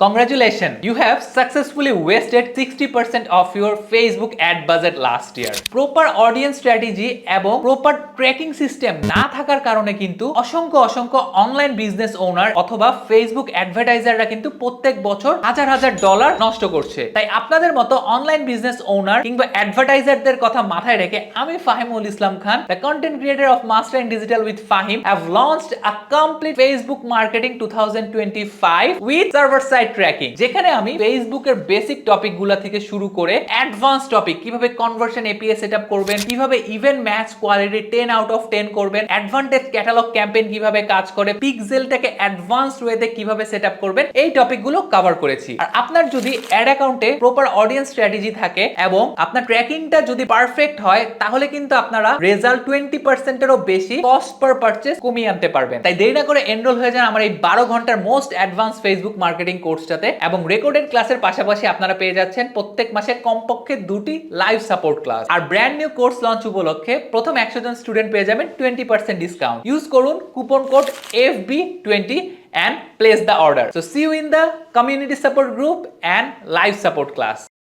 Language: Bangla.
Congratulations, you have successfully wasted 60% of your Facebook ad budget last year. Proper audience strategy এবং proper tracking system না থাকার কারণে কিন্তু অসংখ্য অনলাইন বিজনেস ওনার অথবা ফেসবুক অ্যাডভার্টাইজাররা কিন্তু প্রত্যেক বছর হাজার ডলার নষ্ট করছে। তাই আপনাদের মতো অনলাইন বিজনেস ওনার কিংবা অ্যাডভার্টাইজারদের কথা মাথায় রেখে আমি Fahimul Islam Khan, the content creator of Master in Digital with Fahim, have launched a complete Facebook marketing 2025 with server side tracking, যেখানে আমি ফেসবুকের বেসিক টপিকগুলো থেকে শুরু করে অ্যাডভান্স টপিক, কিভাবে কনভার্সন এপিএ সেটআপ করবেন, কিভাবে event match quality 10 out of 10 করবেন, অ্যাডভান্টেজ ক্যাটালগ ক্যাম্পেইন কিভাবে কাজ করে, পিক্সেলটাকে অ্যাডভান্সড ওয়েতে কিভাবে সেটআপ করবেন, এই টপিকগুলো কভার করেছি। আর আপনার যদি অ্যাড অ্যাকাউন্টে প্রপার অডিয়েন্স স্ট্র্যাটেজি থাকে এবং আপনার ট্র্যাকিংটা যদি পারফেক্ট হয়, তাহলে কিন্তু আপনারা রেজাল্ট 20% এরও বেশি কস্ট পার পারচেজ কমিয়ে আনতে পারবেন। তাই দেরি না করে এনরোল হয়ে যান আমার এই 12 ঘন্টার মোস্ট অ্যাডভান্স ফেসবুক মার্কেটিং কোর্সটাতে, এবং রেকর্ডেড ক্লাসের পাশাপাশি আপনারা পেয়ে যাচ্ছেন প্রত্যেক মাসে কমপক্ষে 2টি লাইভ সাপোর্ট ক্লাস। আর ব্র্যান্ড নিউ কোর্স লঞ্চ উপলক্ষে প্রথম 100 জন স্টুডেন্ট পেয়ে যাবেন 20% ডিসকাউন্ট। ইউজ করুন coupon code FB20 and place the order. So see you in the community support group and live support class.